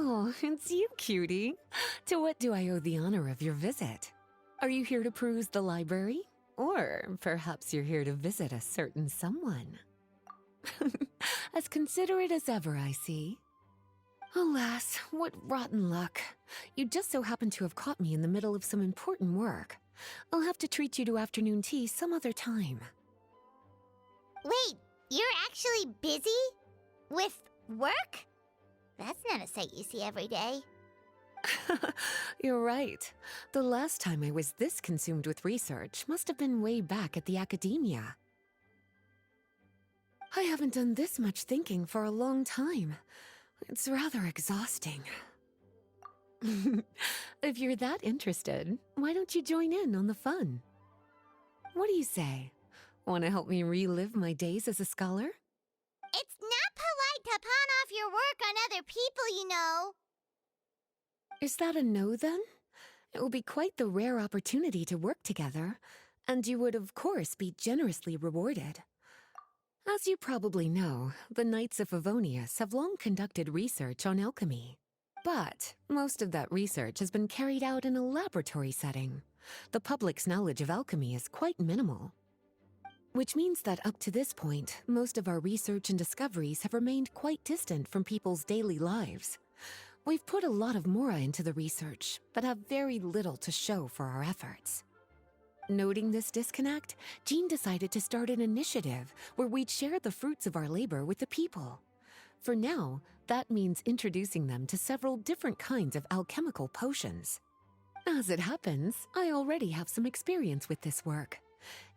Oh, it's you, cutie. To what do I owe the honor of your visit? Are you here to peruse the library? Or perhaps you're here to visit a certain someone? As considerate as ever, I see. Alas, what rotten luck. You just so happen to have caught me in the middle of some important work. I'll have to treat you to afternoon tea some other time. Wait, you're actually busy? With work? That's not a sight you see every day. You're right. The last time I was this consumed with research must have been way back at the academia. I haven't done this much thinking for a long time. It's rather exhausting. If you're that interested, why don't you join in on the fun? What do you say? Want to help me relive my days as a scholar? It's not polite to pawn off your work on other people, you know. Is that a no, then? It will be quite the rare opportunity to work together, and you would, of course, be generously rewarded. As you probably know, the Knights of Favonius have long conducted research on alchemy. But most of that research has been carried out in a laboratory setting. The public's knowledge of alchemy is quite minimal. Which means that up to this point, most of our research and discoveries have remained quite distant from people's daily lives. We've put a lot of mora into the research, but have very little to show for our efforts. Noting this disconnect, Jean decided to start an initiative where we'd share the fruits of our labor with the people. For now, that means introducing them to several different kinds of alchemical potions. As it happens, I already have some experience with this work.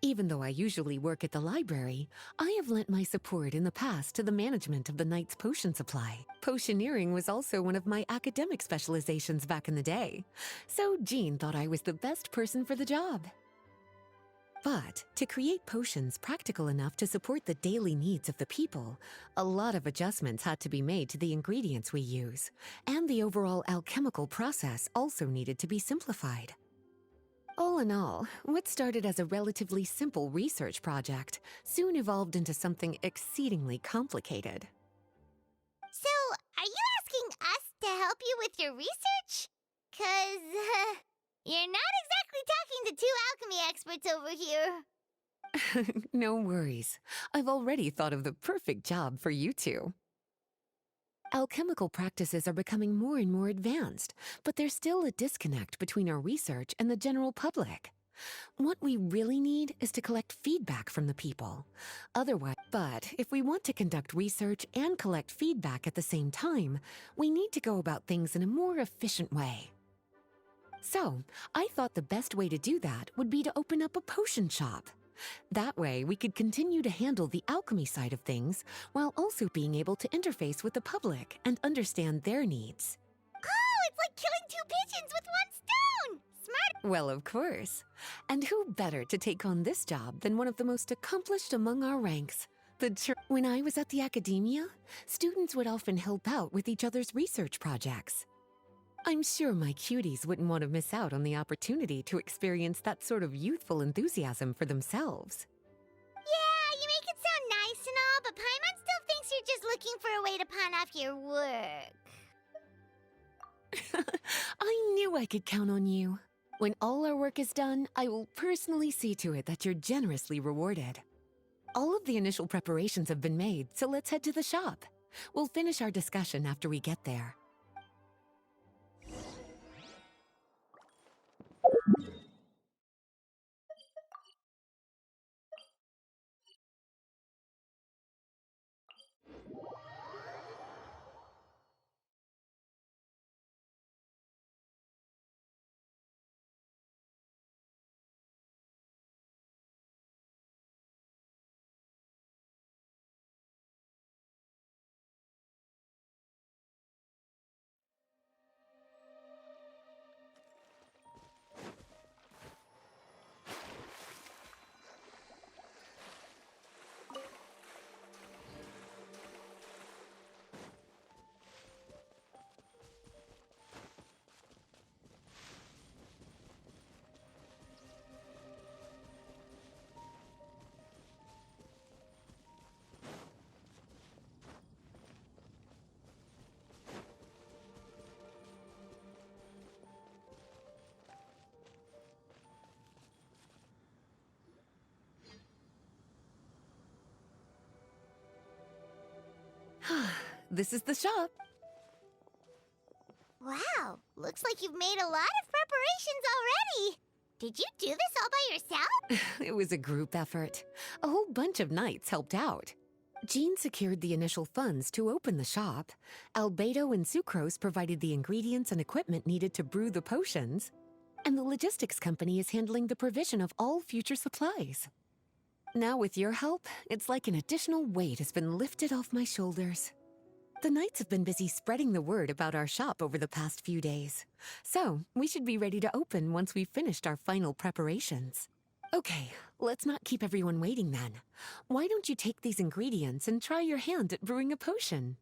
Even though I usually work at the library, I have lent my support in the past to the management of the Knight's potion supply. Potioneering was also one of my academic specializations back in the day, so Jean thought I was the best person for the job. But to create potions practical enough to support the daily needs of the people, a lot of adjustments had to be made to the ingredients we use, and the overall alchemical process also needed to be simplified. All in all, what started as a relatively simple research project soon evolved into something exceedingly complicated. So, are you asking us to help you with your research? 'Cause, you're not exactly talking to two alchemy experts over here. No worries. I've already thought of the perfect job for you two. Alchemical practices are becoming more and more advanced, but there's still a disconnect between our research and the general public. What we really need is to collect feedback from the people. But if we want to conduct research and collect feedback at the same time, we need to go about things in a more efficient way. So, I thought the best way to do that would be to open up a potion shop. That way, we could continue to handle the alchemy side of things while also being able to interface with the public and understand their needs. Oh, it's like killing two pigeons with one stone! Smart! Well, of course. And who better to take on this job than one of the most accomplished among our ranks? When I was at the academia, students would often help out with each other's research projects. I'm sure my cuties wouldn't want to miss out on the opportunity to experience that sort of youthful enthusiasm for themselves. Yeah, you make it sound nice and all, but Paimon still thinks you're just looking for a way to pawn off your work. I knew I could count on you. When all our work is done, I will personally see to it that you're generously rewarded. All of the initial preparations have been made, so let's head to the shop. We'll finish our discussion after we get there. this is the shop. Wow, looks like you've made a lot of preparations already. Did you do this all by yourself? It was a group effort. A whole bunch of knights helped out. Jean secured the initial funds to open the shop. Albedo and Sucrose provided the ingredients and equipment needed to brew the potions. And the logistics company is handling the provision of all future supplies. Now with your help, it's like an additional weight has been lifted off my shoulders. The knights have been busy spreading the word about our shop over the past few days. So, we should be ready to open once we've finished our final preparations. Okay, let's not keep everyone waiting then. Why don't you take these ingredients and try your hand at brewing a potion?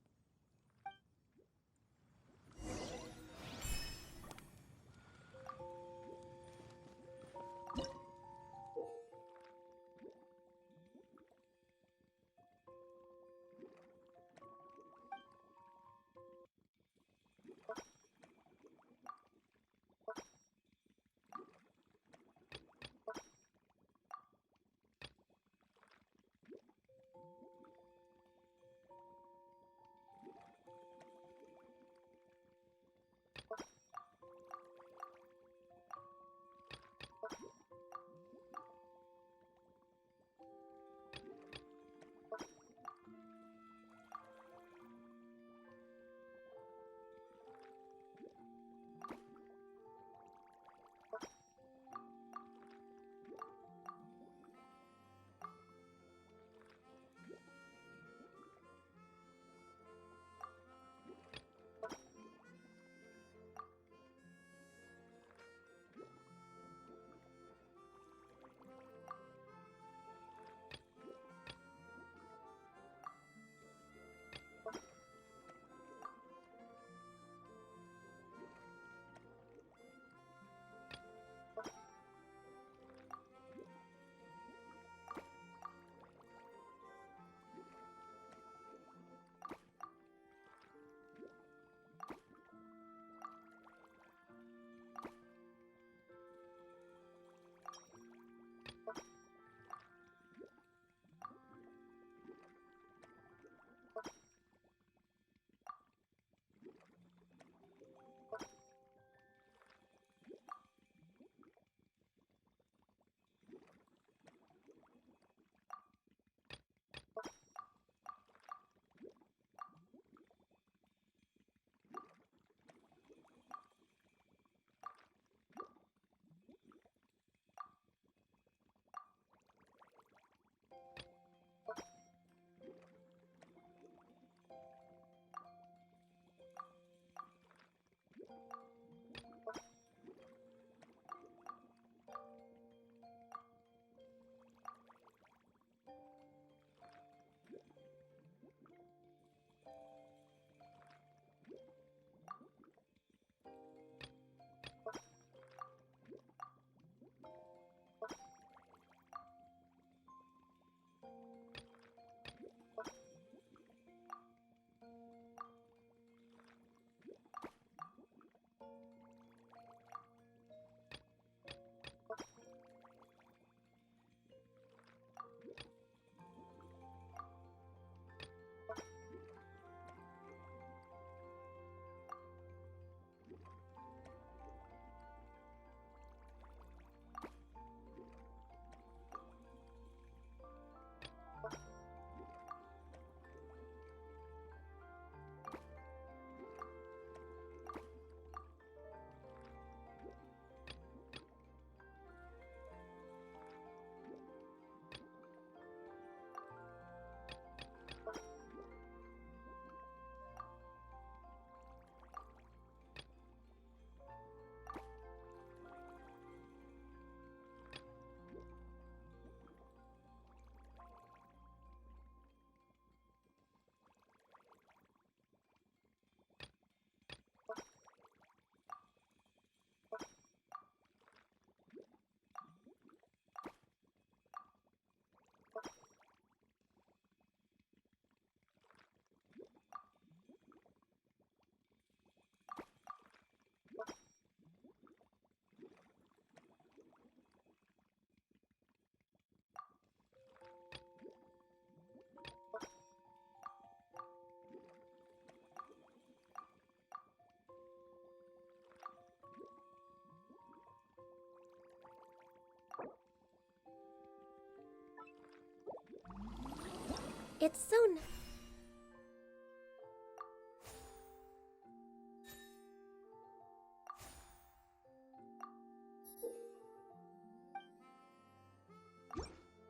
It's so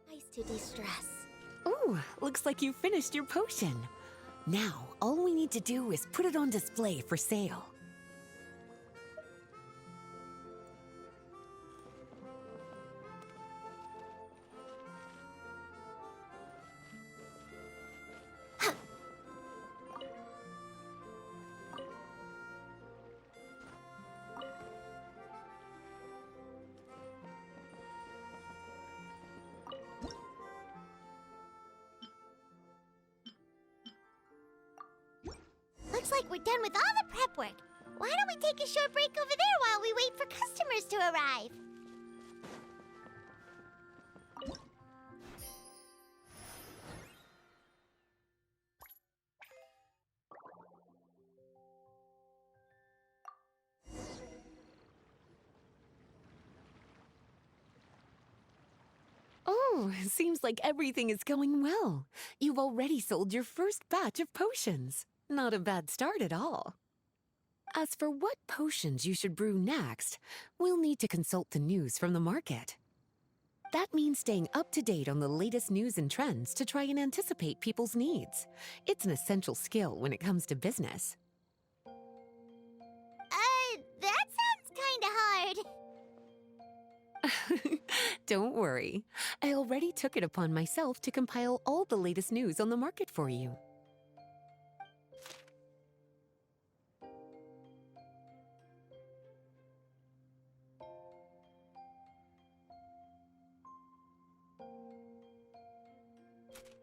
nice to de-stress. Ooh, looks like you finished your potion. Now, all we need to do is put it on display for sale. Looks like we're done with all the prep work. Why don't we take a short break over there while we wait for customers to arrive? Oh, seems like everything is going well. You've already sold your first batch of potions. Not a bad start at all. As for what potions you should brew next, we'll need to consult the news from the market. That means staying up to date on the latest news and trends to try and anticipate people's needs. It's an essential skill when it comes to business. That sounds kinda hard. Don't worry. I already took it upon myself to compile all the latest news on the market for you.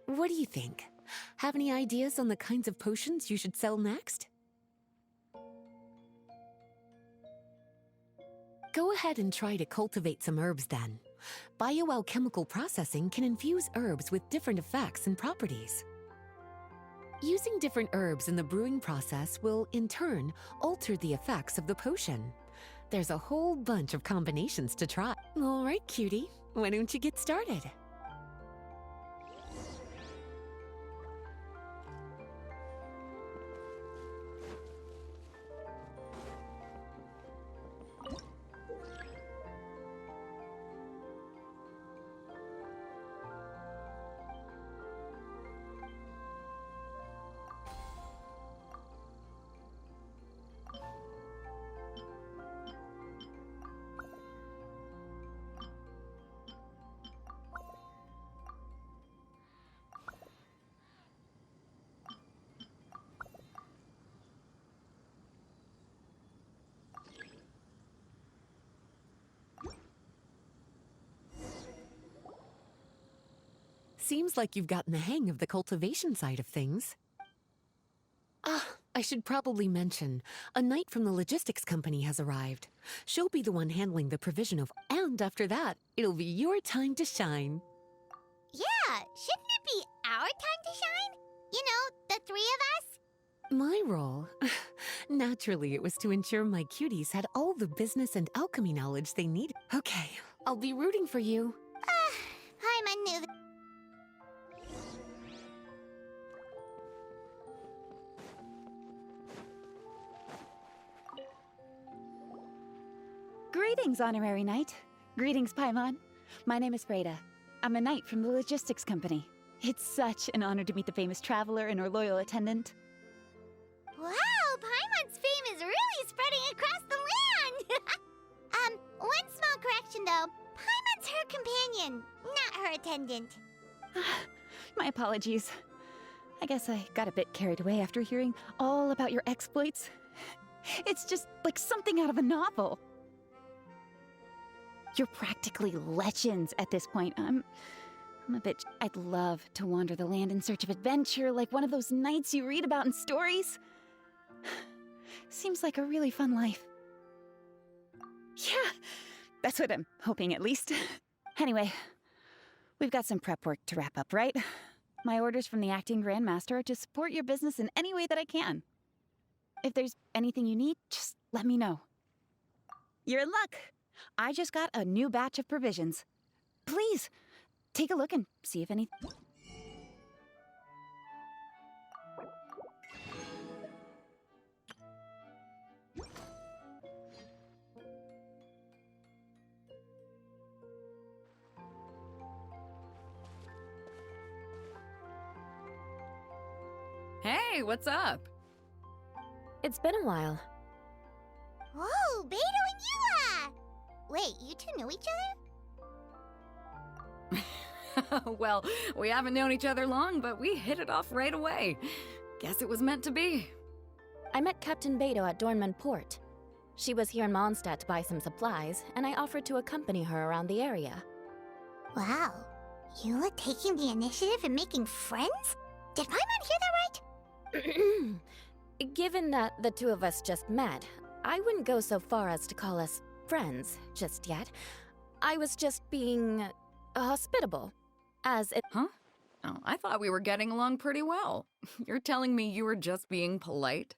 What do you think? Have any ideas on the kinds of potions you should sell next? Go ahead and try to cultivate some herbs then. Bioalchemical processing can infuse herbs with different effects and properties. Using different herbs in the brewing process will, in turn, alter the effects of the potion. There's a whole bunch of combinations to try. All right, cutie, why don't you get started? Seems like you've gotten the hang of the cultivation side of things. Ah, I should probably mention, a knight from the logistics company has arrived. She'll be the one handling the provision of, and after that, it'll be your time to shine. Yeah, shouldn't it be our time to shine? You know, the three of us? My role? Naturally, it was to ensure my cuties had all the business and alchemy knowledge they need. Okay, I'll be rooting for you. I'm a new... Greetings, Honorary Knight. Greetings, Paimon. My name is Freda. I'm a knight from the logistics company. It's such an honor to meet the famous traveler and her loyal attendant. Wow, Paimon's fame is really spreading across the land! One small correction though. Paimon's her companion, not her attendant. My apologies. I guess I got a bit carried away after hearing all about your exploits. It's just like something out of a novel. You're practically legends at this point. I'm a bit... I'd love to wander the land in search of adventure like one of those knights you read about in stories. Seems like a really fun life. Yeah, that's what I'm hoping at least. Anyway, we've got some prep work to wrap up, right? My orders from the acting grandmaster are to support your business in any way that I can. If there's anything you need, just let me know. You're in luck. I just got a new batch of provisions. Please, take a look and see if any... Hey, what's up? It's been a while. Whoa, Beto and Yua! Wait, you two know each other? Well, we haven't known each other long, but we hit it off right away. Guess it was meant to be. I met Captain Beto at Dornman Port. She was here in Mondstadt to buy some supplies, and I offered to accompany her around the area. Wow. Yua taking the initiative and making friends? Did Paimon hear that right? Given that the two of us just met, I wouldn't go so far as to call us friends just yet. I was just being hospitable. As it. Huh? Oh, I thought we were getting along pretty well. You're telling me you were just being polite?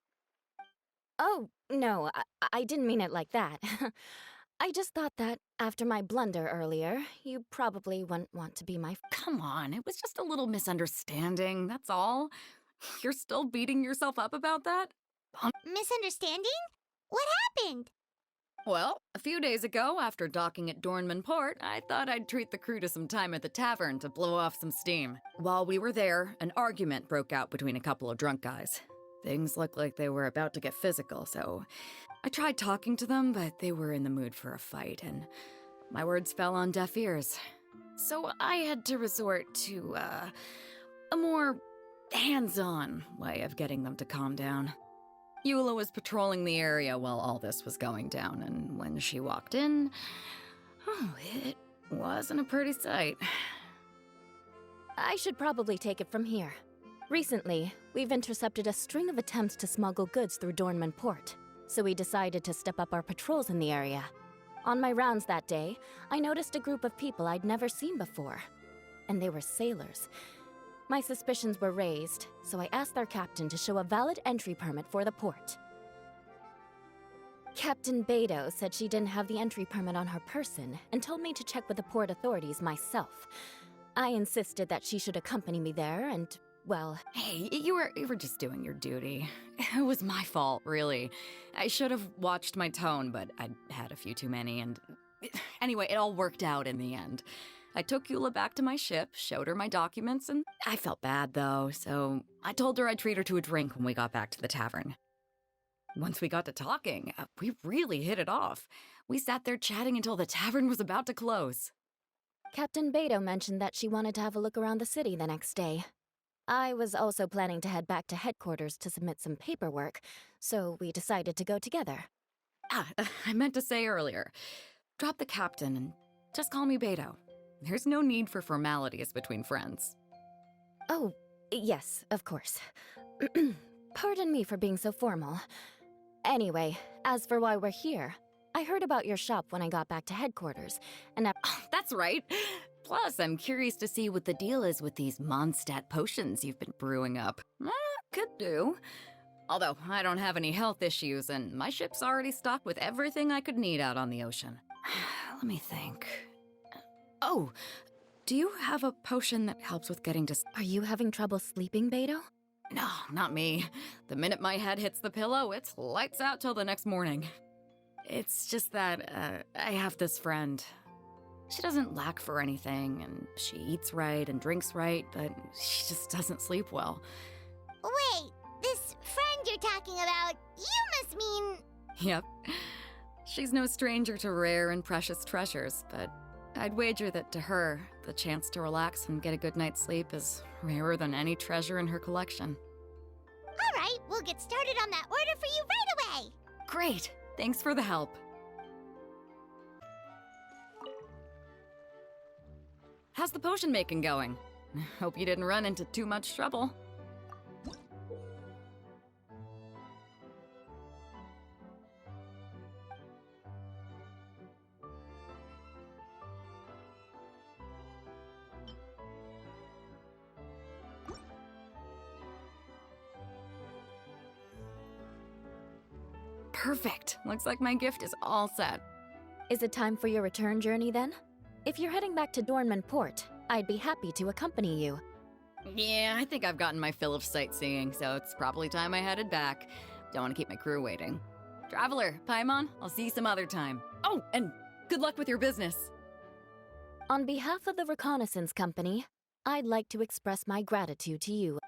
Oh, no, I didn't mean it like that. I just thought that after my blunder earlier, you probably wouldn't want to be my. Come on, it was just a little misunderstanding, that's all. You're still beating yourself up about that? Misunderstanding? What happened? Well, a few days ago, after docking at Dornman Port, I thought I'd treat the crew to some time at the tavern to blow off some steam. While we were there, an argument broke out between a couple of drunk guys. Things looked like they were about to get physical, so I tried talking to them, but they were in the mood for a fight, and my words fell on deaf ears. So I had to resort to, a more hands-on way of getting them to calm down. Eula was patrolling the area while all this was going down, and when she walked in, it wasn't a pretty sight. I should probably take it from here. Recently, we've intercepted a string of attempts to smuggle goods through Dornman Port, so we decided to step up our patrols in the area. On my rounds that day, I noticed a group of people I'd never seen before, and they were sailors. My suspicions were raised, so I asked their captain to show a valid entry permit for the port. Captain Beto said she didn't have the entry permit on her person and told me to check with the port authorities myself. I insisted that she should accompany me there and, well... Hey, you were just doing your duty. It was my fault, really. I should have watched my tone, but I'd had a few too many, and... Anyway, it all worked out in the end. I took Eula back to my ship, showed her my documents, and I felt bad, though, so I told her I'd treat her to a drink when we got back to the tavern. Once we got to talking, we really hit it off. We sat there chatting until the tavern was about to close. Captain Beto mentioned that she wanted to have a look around the city the next day. I was also planning to head back to headquarters to submit some paperwork, so we decided to go together. I meant to say earlier, drop the captain and just call me Beto. There's no need for formalities between friends. Oh, yes, of course. Pardon me for being so formal. Anyway, as for why we're here, I heard about your shop when I got back to headquarters, and That's right. Plus, I'm curious to see what the deal is with these Mondstadt potions you've been brewing up. Could do. Although, I don't have any health issues, and my ship's already stocked with everything I could need out on the ocean. Let me think. Oh, do you have a potion that helps with getting to... Are you having trouble sleeping, Beto? No, not me. The minute my head hits the pillow, it's lights out till the next morning. It's just that, I have this friend. She doesn't lack for anything, and she eats right and drinks right, but she just doesn't sleep well. Wait, this friend you're talking about, you must mean... Yep. She's no stranger to rare and precious treasures, but I'd wager that to her, the chance to relax and get a good night's sleep is rarer than any treasure in her collection. All right, we'll get started on that order for you right away. Great! Thanks for the help. How's the potion making going? Hope you didn't run into too much trouble. Perfect. Looks like my gift is all set. Is it time for your return journey then? If you're heading back to Dornman Port, I'd be happy to accompany you. Yeah, I think I've gotten my fill of sightseeing, so it's probably time I headed back. Don't want to keep my crew waiting. Traveler, Paimon, I'll see you some other time. Oh, and good luck with your business. On behalf of the Reconnaissance Company, I'd like to express my gratitude to you.